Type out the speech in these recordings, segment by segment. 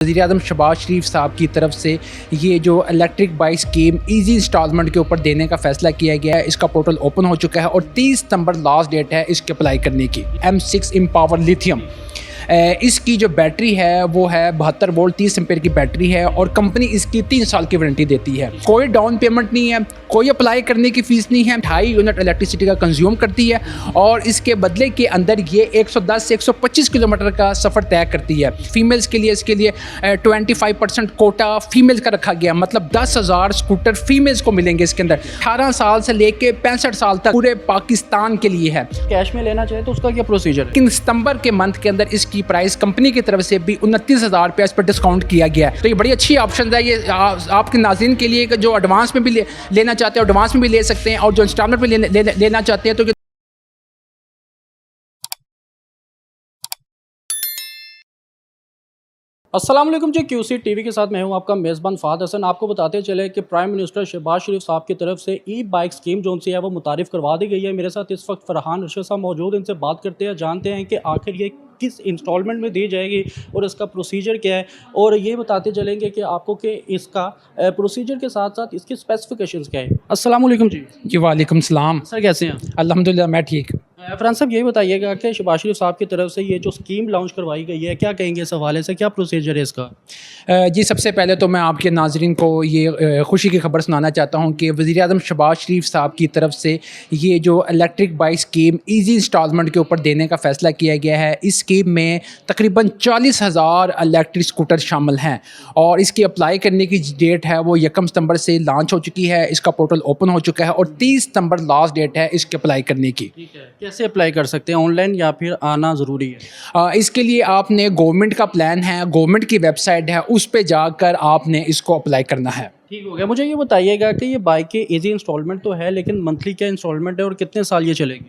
वज़ीर-ए-आज़म शहबाज शरीफ साहब की तरफ से ये जो electric bike scheme easy installment के ऊपर देने का फैसला किया गया है। इसका पोर्टल ओपन हो चुका है और 30 सितंबर लास्ट डेट है इसके अप्लाई करने की। M6 एम्पावर लिथियम इसकी जो बैटरी है वो है 72 वोल्ट 30 एम्पेयर की बैटरी है और कंपनी इसकी 3 साल की वारंटी देती है। कोई डाउन पेमेंट नहीं है, कोई अप्लाई करने की फ़ीस नहीं है। 2.5 यूनिट इलेक्ट्रिसिटी का कंज्यूम करती है और इसके बदले के अंदर ये 110 से 125 किलोमीटर का सफ़र तय करती है। फीमेल्स के लिए इसके लिए 25% कोटा फीमेल्स का रखा गया, मतलब 10,000 स्कूटर फीमेल्स को मिलेंगे इसके अंदर। 18 साल से लेके 65 साल तक पूरे पाकिस्तान के लिए है। कैश में लेना चाहे तो उसका क्या प्रोसीजर है? लेकिन सितंबर के मंथ के अंदर इसकी प्राइस कंपनी की तरफ से भी 29,000 रुपये इस पर डिस्काउंट किया गया है। तो ये बड़ी अच्छी ऑप्शन है। ये आपके नाज़रीन के लिए जो एडवांस में भी लेना चाहते हैं एडवांस में भी ले सकते हैं और जो इंस्टॉलमेंट में लेना चाहते हैं तो अस्सलाम वालेकुम जी, QC टीवी के साथ मैं हूं आपका मेज़बान फ़ाद हसन। आपको बताते चले कि प्राइम मिनिस्टर शहबाज शरीफ साहब की तरफ से ई बाइक स्कीम जो सी है वो मुतारिफ़ करवा दी गई है। मेरे साथ इस वक्त फरहान अरशद साहब मौजूद, इनसे बात करते हैं, जानते हैं कि आखिर ये किस इंस्टॉलमेंट में दी जाएगी और इसका प्रोसीजर क्या है, और ये बताते चलेंगे कि आपको कि इसका प्रोसीजर के साथ साथ इसकी स्पेसिफिकेशंस क्या है। अस्सलाम वालेकुम जी। वालेकुम सलाम। सर कैसे हैं? अल्हम्दुलिल्लाह मैं ठीक। फरहान साहब ये बताइएगा कि शहबाज शरीफ साहब की तरफ से ये जो स्कीम लॉन्च करवाई गई है, क्या कहेंगे इस हवाले से, क्या प्रोसीजर है इसका? जी, सबसे पहले तो मैं आपके नाज़रीन को ये खुशी की खबर सुनाना चाहता हूँ कि वज़ीर-ए-आज़म शहबाज शरीफ साहब की तरफ से ये जो electric bike scheme easy installment के ऊपर देने का फ़ैसला किया गया है। इस स्कीम में तकरीबन 40,000 इलेक्ट्रिक स्कूटर शामिल हैं और इसकी अप्लाई करने की डेट है वो 1 सितंबर से लॉन्च हो चुकी है। इसका पोर्टल ओपन हो चुका है और 30 सितंबर लास्ट डेट है इसके अप्लाई करने की। ठीक है, कैसे अप्लाई कर सकते हैं, ऑनलाइन या फिर आना ज़रूरी है? इसके लिए आपने गवर्नमेंट का प्लान है, गवर्नमेंट की वेबसाइट है, उस पे जाकर आपने इसको अप्लाई करना है। ठीक हो गया। मुझे ये बताइएगा कि ये बाइक के इजी इंस्टॉलमेंट तो है, लेकिन मंथली क्या इंस्टॉलमेंट है और कितने साल ये चलेगी?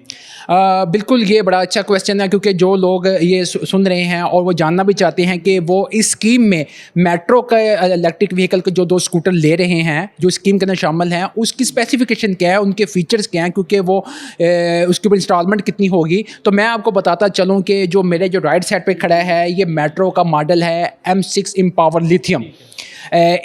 बिल्कुल, ये बड़ा अच्छा क्वेश्चन है क्योंकि जो लोग ये सुन रहे हैं और वो जानना भी चाहते हैं कि वो इस स्कीम में मेट्रो का इलेक्ट्रिक व्हीकल के जो 2 स्कूटर ले रहे हैं जो स्कीम के अंदर शामिल हैं, उसकी स्पेसिफिकेशन क्या है, उनके फीचर्स क्या हैं, क्योंकि वो उसके ऊपर इंस्टॉलमेंट कितनी होगी। तो मैं आपको बताता चलूँ कि जो मेरे जो राइट साइड पर खड़ा है ये मेट्रो का मॉडल है M6 एम्पावर लिथियम।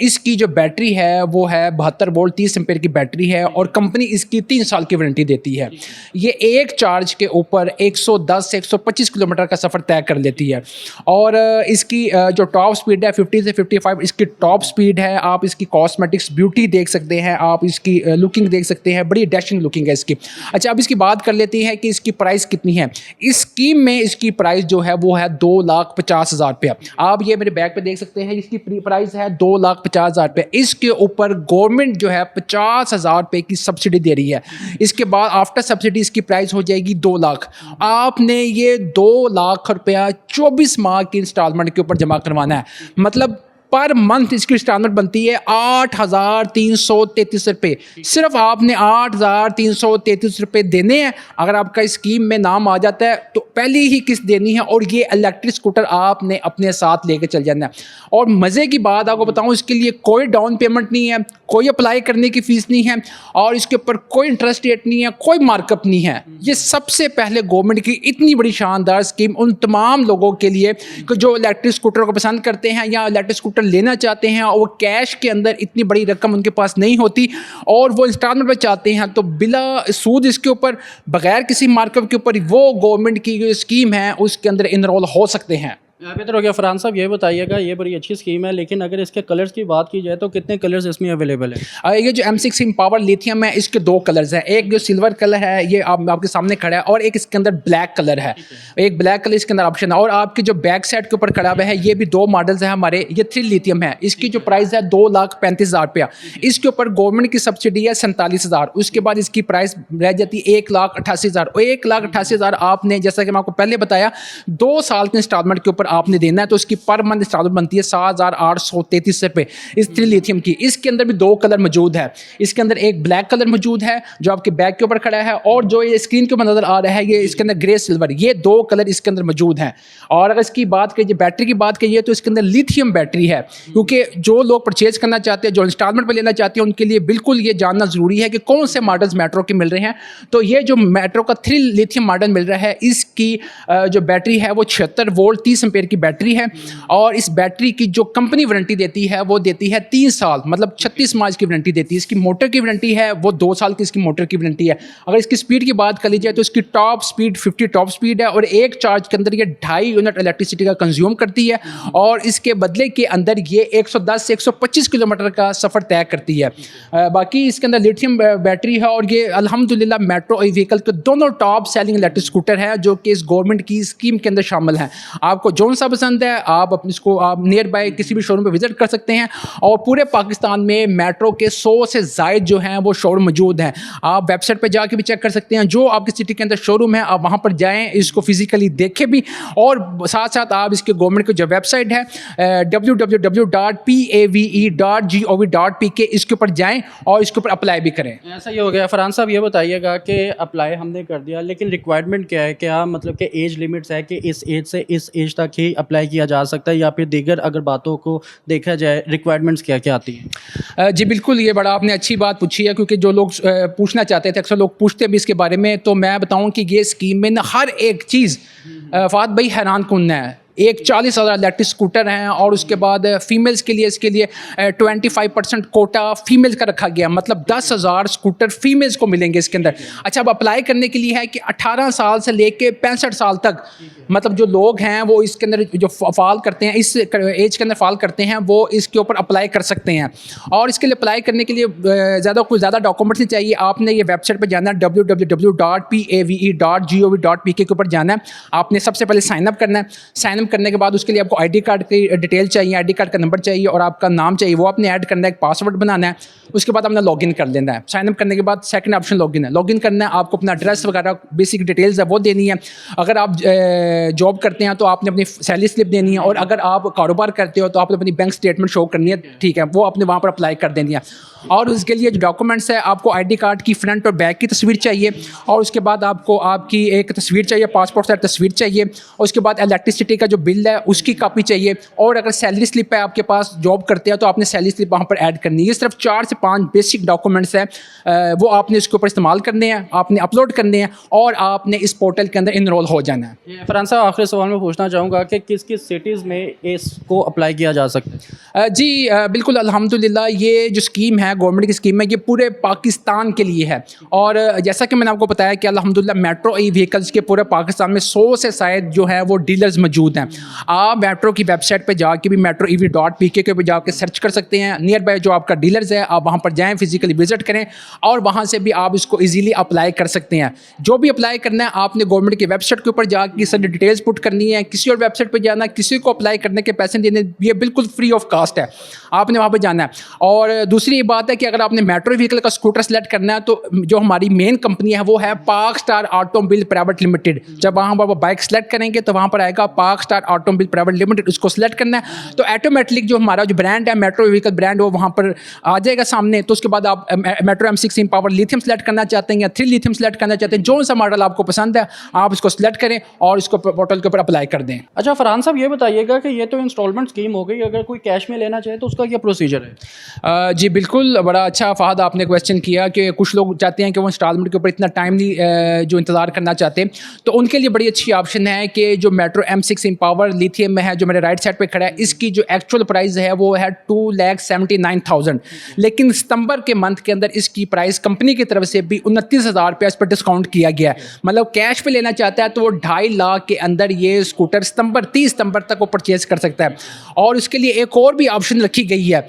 इसकी जो बैटरी है वो है 72 वोल्ट 30 एम्पेयर की बैटरी है और कंपनी इसकी 3 साल की वारंटी देती है। ये एक चार्ज के ऊपर 110 से 125 किलोमीटर का सफ़र तय कर लेती है और इसकी जो टॉप स्पीड है 50 से 55 इसकी टॉप स्पीड है। आप इसकी कॉस्मेटिक्स ब्यूटी देख सकते हैं, आप इसकी लुकिंग देख सकते हैं, बड़ी डैशिंग लुकिंग है इसकी। अच्छा, अब इसकी बात कर लेते हैं कि इसकी प्राइस कितनी है। इस स्कीम में इसकी प्राइस जो है वो है 2,50,000 रुपया। आप ये मेरे बैग पे देख सकते हैं, इसकी प्राइस है 2,50,000 रुपये। इसके ऊपर गवर्नमेंट जो है 50,000 रुपये की सब्सिडी दे रही है। इसके बाद आफ्टर सब्सिडी इसकी प्राइस हो जाएगी 2 लाख। आपने ये 2 लाख रुपया 24 माह की इंस्टॉलमेंट के ऊपर जमा करवाना है। मतलब पर मंथ इसकी इंस्टॉलमेंट बनती है 8,333 रुपये। सिर्फ आपने 8,333 रुपये देने हैं। अगर आपका इस स्कीम में नाम आ जाता है तो पहली ही किस्त देनी है और ये इलेक्ट्रिक स्कूटर आपने अपने साथ लेके चल जाना है। और मज़े की बात आपको बताऊं, इसके लिए कोई डाउन पेमेंट नहीं है, कोई अप्लाई करने की फ़ीस नहीं है और इसके ऊपर कोई इंटरेस्ट रेट नहीं है, कोई मार्कअप नहीं है। ये सबसे पहले गवर्नमेंट की इतनी बड़ी शानदार स्कीम उन तमाम लोगों के लिए जो इलेक्ट्रिक स्कूटर को पसंद करते हैं या इलेक्ट्रिक स्कूटर लेना चाहते हैं और वो कैश के अंदर इतनी बड़ी रकम उनके पास नहीं होती और वो इंस्टॉलमेंट में चाहते हैं, तो बिला सूद इसके ऊपर बगैर किसी मार्कअप के ऊपर वो गवर्नमेंट की जो स्कीम है उसके अंदर इनरोल हो सकते हैं। बेहतर हो गया। फरहान साहब ये बताइएगा, ये बड़ी अच्छी स्कीम है, लेकिन अगर इसके कलर्स की बात की जाए तो कितने कलर्स इसमें अवेलेबल है? ये जो M6 एम्पावर लिथियम है इसके 2 कलर्स हैं। एक जो सिल्वर कलर है ये आपके सामने खड़ा है और एक इसके अंदर ब्लैक कलर है। एक ब्लैक कलर इसके अंदर ऑप्शन है और आपके जो बैक साइड के ऊपर खड़ा हुआ है ये भी 2 मॉडल्स हैं हमारे। ये 3 लिथियम है। इसकी जो प्राइस है 2,35,000 रुपया। इसके ऊपर गवर्नमेंट की सब्सिडी है 47,000। उसके बाद इसकी प्राइस रह जाती है 1,88,000। 1,88,000 आपने, जैसा कि मैं आपको पहले बताया, 2 साल के इंस्टॉलमेंट के ऊपर आपने देना है। तो इसकी पर मंथ इंस्टॉलमेंट बनती है 7,833 रुपये इस 3 लिथियम की। इसके अंदर भी 2 कलर मौजूद है। इसके अंदर एक ब्लैक कलर मौजूद है जो आपके बैक के ऊपर खड़ा है और जो ये स्क्रीन के ऊपर नजर आ रहा है ये इसके अंदर ग्रे सिल्वर। ये 2 कलर इसके अंदर मौजूद हैं। और अगर इसकी बात करिए, बैटरी की बात करिए, तो इसके अंदर लिथियम बैटरी है, क्योंकि जो लोग परचेज करना चाहते हैं, जो इंस्टॉलमेंट पर लेना चाहते हैं, उनके लिए बिल्कुल ये जानना ज़रूरी है कि कौन से मॉडल्स मेट्रो के मिल रहे हैं। तो ये जो मेट्रो का 3 लिथियम मॉडल मिल रहा है इसकी जो बैटरी है वो 76 वोल्ट 30 एम्पीयर एम्पेयर की बैटरी है और इस बैटरी की जो कंपनी वारंटी देती है वो देती है 3 साल, मतलब 36 माह की वारंटी देती है। इसकी मोटर की वारंटी है वो 2 साल की इसकी मोटर की वारंटी है। अगर इसकी स्पीड की बात कर ली जाए तो इसकी टॉप स्पीड 50 टॉप स्पीड है और एक चार्ज के अंदर ये 2.5 यूनिट इलेक्ट्रिसिटी का कंज्यूम करती है और इसके बदले के अंदर ये 110 से 125 किलोमीटर का सफ़र तय करती है। बाकी इसके अंदर लिथियम बैटरी है और ये अल्हम्दुलिल्लाह मेट्रो व्हीकल के दोनों टॉप सेलिंग इलेक्ट्रिक स्कूटर है जो कि इस गवर्नमेंट की स्कीम के अंदर शामिल है। आपको जौन सा पसंद है आप अपने इसको आप नियर बाय किसी भी शोरूम पे विजिट कर सकते हैं और पूरे पाकिस्तान में मेट्रो के 100 से ज़ायद जो हैं वो शोरूम मौजूद हैं। आप वेबसाइट पे जाके भी चेक कर सकते हैं, जो आपकी सिटी के अंदर शोरूम है आप वहाँ पर जाएँ, इसको फिजिकली देखें भी और साथ साथ आप इसके गवर्नमेंट की जो वेबसाइट है www.pave.gov.pk इसके ऊपर जाएँ और इसके ऊपर अप्लाई भी करें। ऐसा ही हो गया। फरहान साहब ये बताइएगा कि अप्लाई हमने कर दिया लेकिन रिक्वायरमेंट क्या है, क्या मतलब कि एज लिमिट्स है कि इस एज से इस एज तक ही अप्लाई किया जा सकता है या फिर दीगर अगर बातों को देखा जाए रिक्वायरमेंट्स क्या क्या आती हैं? जी बिल्कुल, ये बड़ा आपने अच्छी बात पूछी है क्योंकि जो लोग पूछना चाहते थे, अक्सर लोग पूछते भी इसके बारे में, तो मैं बताऊं कि ये स्कीम में ना हर एक चीज़ फ़ाद भाई हैरान कुन है। एक 40,000 इलेक्ट्रिक स्कूटर हैं और उसके बाद फीमेल्स के लिए इसके लिए 25% कोटा फीमेल्स का रखा गया, मतलब 10,000 स्कूटर फीमेल्स को मिलेंगे इसके अंदर। अच्छा, अब अप्लाई करने के लिए है कि 18 साल से लेके 65 साल तक, मतलब जो लोग हैं वो इसके अंदर जो फाल करते हैं, इस एज के अंदर फाल करते हैं, वो इसके ऊपर अप्लाई कर सकते हैं। और इसके लिए अप्लाई करने के लिए कुछ ज़्यादा डॉक्यूमेंट्स नहीं चाहिए। आपने ये वेबसाइट पर जाना है www.pave.gov.pk के ऊपर जाना है। आपने सबसे पहले साइनअप करना है। साइनअप करने के बाद उसके लिए आपको आईडी कार्ड की डिटेल चाहिए, आईडी कार्ड का नंबर चाहिए और आपका नाम चाहिए, वो आपने ऐड करना है, एक पासवर्ड बनाना है। उसके बाद आपने लॉगिन कर लेना है। साइनअप करने के बाद सेकंड ऑप्शन लॉगिन है। लॉगिन करना है, आपको अपना एड्रेस वगैरह बेसिक डिटेल्स है वो देनी है। अगर आप जॉब करते हैं तो आपने अपनी सैलरी स्लिप देनी है और अगर आप कारोबार करते हो तो आपने अपनी बैंक स्टेटमेंट शो करनी है, ठीक है, वो आपने वहाँ पर अप्लाई कर देनी है। और उसके लिए जो डॉक्यूमेंट्स है, आपको आईडी कार्ड की फ्रंट और बैक की तस्वीर चाहिए और उसके बाद आपको आपकी एक तस्वीर चाहिए, पासपोर्ट साइज तस्वीर चाहिए और उसके बाद इलेक्ट्रिसिटी का जो बिल है उसकी कॉपी चाहिए और अगर सैलरी स्लिप है आपके पास, जॉब करते हैं तो आपने सैलरी स्लिप वहाँ पर ऐड करनी है। ये सिर्फ 4 से 5 बेसिक डॉक्यूमेंट्स हैं, वो आपने इसके ऊपर इस्तेमाल करने हैं, आपने अपलोड करने हैं और आपने इस पोर्टल के अंदर इनरोल हो जाना है। फरहान साहब, आखिरी सवाल में पूछना चाहूँगा कि किस किस सिटीज़ में इसको अप्लाई किया जा सकता है? जी बिल्कुल, अल्हम्दुलिल्लाह ये जो स्कीम है, गवर्नमेंट की स्कीम है, ये पूरे पाकिस्तान के लिए है और जैसा कि मैंने आपको बताया कि अल्हम्दुलिल्लाह मेट्रो ई व्हीकल्स के पूरे पाकिस्तान में 100 से शायद जो है वो डीलर्स मौजूद हैं। आप मेट्रो की वेबसाइट पे जाके भी metroev.pk के पे जाके सर्च कर सकते हैं। नियर बाय जो आपका डीलर्स है आप वहाँ पर जाएँ, फिजिकली विजिट करें और वहाँ से भी आप इसको ईजीली अप्लाई कर सकते हैं। जो भी अप्लाई करना है आपने गवर्नमेंट की वेबसाइट के ऊपर जाके सारी डिटेल्स पुट करनी है, किसी और वेबसाइट पर जाना, किसी को अप्लाई करने के पैसे देने, ये बिल्कुल फ्री ऑफ कास्ट है, आपने वहाँ पर जाना है। और दूसरी बात है कि अगर आपने मेट्रो व्हीकल का स्कूटर सेलेक्ट करना है तो जो हमारी मेन कंपनी है वो है पाक स्टार ऑटोमोबाइल प्राइवेट लिमिटेड। जब वहाँ पर बाइक सेलेक्ट करेंगे तो वहाँ पर आएगा पाक स्टार ऑटोमोबाइल प्राइवेट लिमिटेड, उसको सेलेक्ट करना है तो ऑटोमेटिक जो हमारा जो ब्रांड है मेट्रो व्हीकल ब्रांड वो वहाँ पर आ जाएगा सामने। तो उसके बाद आप metro M6 power lithium select करना चाहते हैं या 3 लिथियम सेलेक्ट करना चाहते हैं, जो सा मॉडल आपको पसंद है आप इसको सेलेक्ट करें और इसको पोर्टल के ऊपर अप्लाई कर दें। अच्छा फरहान साहब, ये बताइएगा कि ये तो इंस्टॉलमेंट स्कीम हो गई, अगर कोई कैश में लेना चाहे तो उसका क्या प्रोसीजर है? जी बिल्कुल, बड़ा अच्छा फ़ाद आपने क्वेश्चन किया कि कुछ लोग चाहते हैं कि वो इंस्टॉलमेंट के ऊपर इतना टाइम नहीं जो इंतज़ार करना चाहते, तो उनके लिए बड़ी अच्छी ऑप्शन है कि जो मेट्रो M6 पावर लिथियम में है, जो मेरे राइट साइड पे खड़ा है, इसकी जो एक्चुअल प्राइस है वो है 2,79,000, लेकिन सितंबर के मंथ के अंदर इसकी प्राइस कंपनी की तरफ से भी 29,000 रुपये इस पर डिस्काउंट किया गया है। मतलब कैश पे लेना चाहता है तो वो 2.5 लाख के अंदर ये स्कूटर 30 सितंबर तक वो परचेज कर सकता है। और उसके लिए एक और भी ऑप्शन रखी गई है,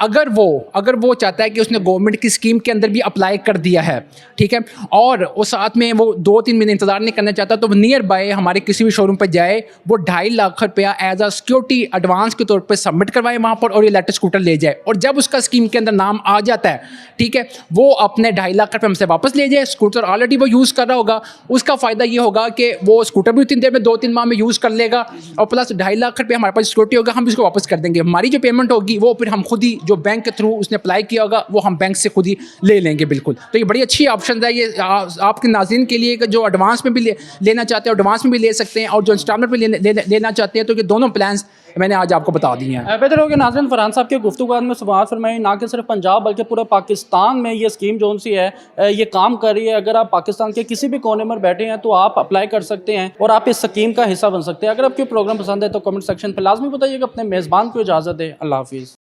अगर वो चाहता है कि उसने गवर्नमेंट की स्कीम के अंदर भी अप्लाई कर दिया है, ठीक है, और वो साथ में वो 2-3 महीने इंतजार नहीं करना चाहता, तो वो नियर बाय हमारे किसी भी शोरूम पर जाए, वो 2.5 लाख रुपया एज अ सिक्योरिटी एडवांस के तौर पे सबमिट करवाए वहाँ पर और ये इलेक्ट्रिक स्कूटर ले जाए। और जब उसका स्कीम के अंदर नाम आ जाता है, ठीक है, वो अपने 2.5 लाख रुपये हमसे वापस ले जाए। स्कूटर ऑलरेडी वो यूज़ कर रहा होगा, उसका फ़ायदा ये होगा कि वो स्कूटर भी उतनी देर में 2-3 माह में यूज़ कर लेगा और प्लस 2.5 लाख रुपये हमारे पास सिक्योरिटी होगा, हम इसको वापस कर देंगे। हमारी जो पेमेंट होगी वो फिर हम खुद ही, जो बैंक के थ्रू उसने अप्लाई किया होगा, वो हम बैंक से खुद ही ले लेंगे। बिल्कुल, तो ये बड़ी अच्छी ऑप्शन है। ये आपके नाज़रीन के लिए जो एडवांस में भी लेना चाहते हैं एडवांस में भी ले सकते हैं और जो इंस्टॉलमेंट में लेना चाहते हैं, तो ये दोनों प्लान्स मैंने आज आपको बता दी हैं। बेहतर होगा नाज़रीन, फरहान साहब के गुफ्तगू में समाअत फरमाई, ना कि सिर्फ पंजाब बल्कि पूरे पाकिस्तान में ये स्कीम जो सी है ये काम कर रही है। अगर आप पाकिस्तान के किसी भी कोने में बैठे हैं तो आप अप्लाई कर सकते हैं और आप इस स्कीम का हिस्सा बन सकते हैं। अगर आपके प्रोग्राम पसंद है तो कमेंट सेक्शन पर लाजमी बताइएगा। अपने मेज़बान को इजाज़त दें। अल्लाह हाफिज़।